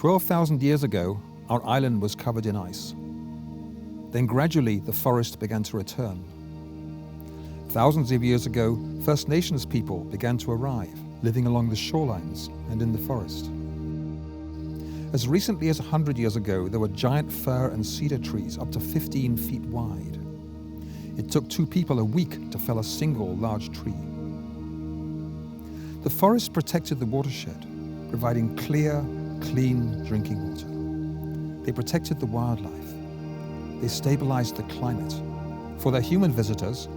12,000 years ago, our island was covered in ice. Then gradually the forest began to return. Thousands of years ago, First Nations people began to arrive, living along the shorelines and in the forest. As recently as 100 years ago, there were giant fir and cedar trees up to 15 feet wide. It took 2 people a week to fell a single large tree. The forest protected the watershed, providing clear, clean drinking water. They protected the wildlife. They stabilized the climate. For their human visitors,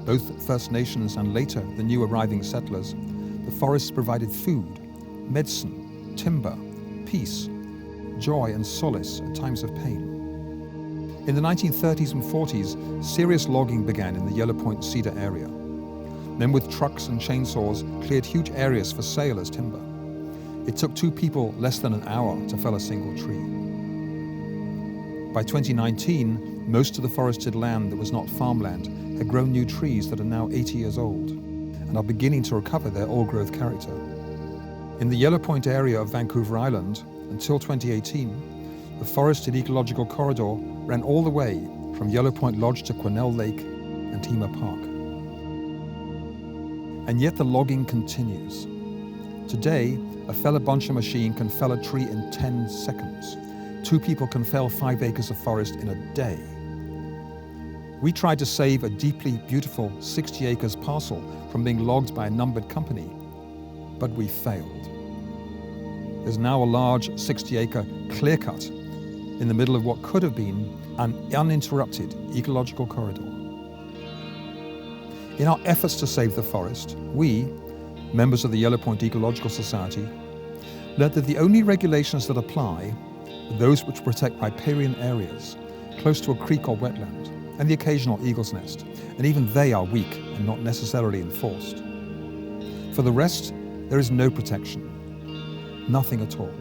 both First Nations and later the new arriving settlers, the forests provided food, medicine, timber, peace, joy and solace at times of pain. In the 1930s and 40s, serious logging began in the Yellowpoint cedar area. Men with trucks and chainsaws cleared huge areas for sale as timber. It took 2 people less than an hour to fell a single tree. By 2019, most of the forested land that was not farmland had grown new trees that are now 80 years old and are beginning to recover their old-growth character. In the Yellowpoint area of Vancouver Island, until 2018, the forested ecological corridor ran all the way from Yellowpoint Lodge to Quesnel Lake and Tema Park. And yet the logging continues. Today, a feller buncher machine can fell a tree in 10 seconds. 2 people can fell 5 acres of forest in a day. We tried to save a deeply beautiful 60 acres parcel from being logged by a numbered company, but we failed. There's now a large 60-acre clear cut in the middle of what could have been an uninterrupted ecological corridor. In our efforts to save the forest, we, members of the Yellowpoint Ecological Society, learned that the only regulations that apply are those which protect riparian areas close to a creek or wetland and the occasional eagle's nest, and even they are weak and not necessarily enforced. For the rest, there is no protection, nothing at all.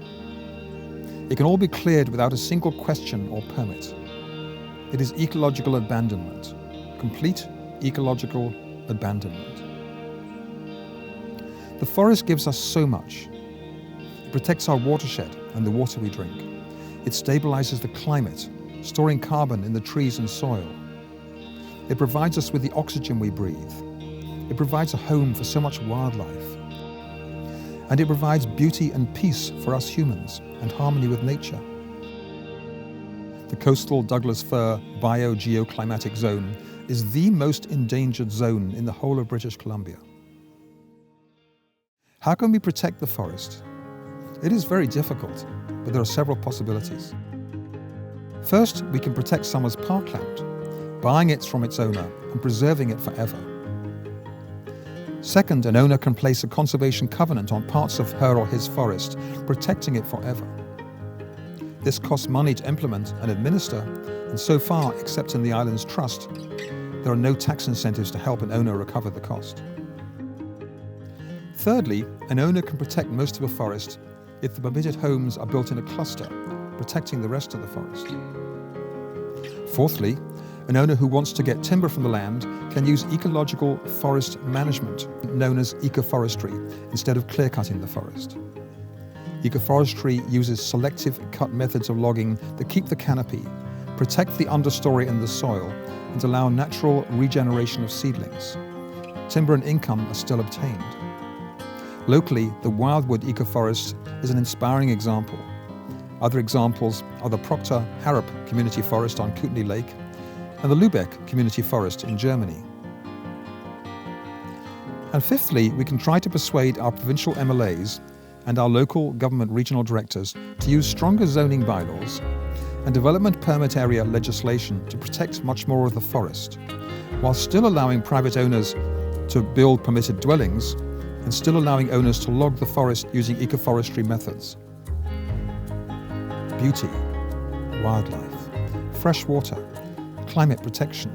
It can all be cleared without a single question or permit. It is ecological abandonment, complete ecological abandonment. The forest gives us so much. It protects our watershed and the water we drink. It stabilizes the climate, storing carbon in the trees and soil. It provides us with the oxygen we breathe. It provides a home for so much wildlife. And it provides beauty and peace for us humans and harmony with nature. The coastal Douglas fir biogeoclimatic zone is the most endangered zone in the whole of British Columbia. How can we protect the forest? It is very difficult, but there are several possibilities. First, we can protect Somers Parkland, buying it from its owner and preserving it forever. Second, an owner can place a conservation covenant on parts of her or his forest, protecting it forever. This costs money to implement and administer, and so far, except in the island's trust, there are no tax incentives to help an owner recover the cost. Thirdly, an owner can protect most of a forest if the permitted homes are built in a cluster, protecting the rest of the forest. Fourthly, an owner who wants to get timber from the land can use ecological forest management, known as ecoforestry, instead of clear-cutting the forest. Ecoforestry uses selective cut methods of logging that keep the canopy, protect the understory and the soil, and allow natural regeneration of seedlings. Timber and income are still obtained. Locally, the Wildwood Ecoforest is an inspiring example. Other examples are the Proctor Harrop Community Forest on Kootenay Lake and the Lübeck Community Forest in Germany. And fifthly, we can try to persuade our provincial MLAs and our local government regional directors to use stronger zoning bylaws and development permit area legislation to protect much more of the forest, while still allowing private owners to build permitted dwellings and still allowing owners to log the forest using ecoforestry methods. Beauty, wildlife, fresh water, climate protection,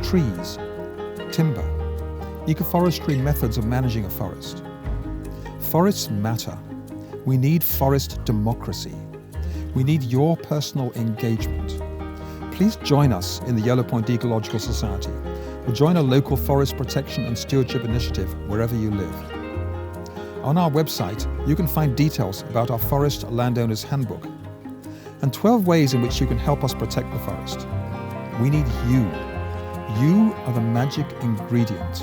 trees, timber, ecoforestry methods of managing a forest. Forests matter. We need forest democracy. We need your personal engagement. Please join us in the Yellowpoint Ecological Society or join a local forest protection and stewardship initiative wherever you live. On our website, you can find details about our Forest Landowners Handbook and 12 ways in which you can help us protect the forest. We need you. You are the magic ingredient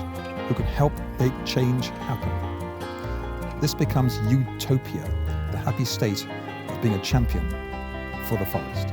who can help make change happen. This becomes utopia, the happy state of being a champion for the forest.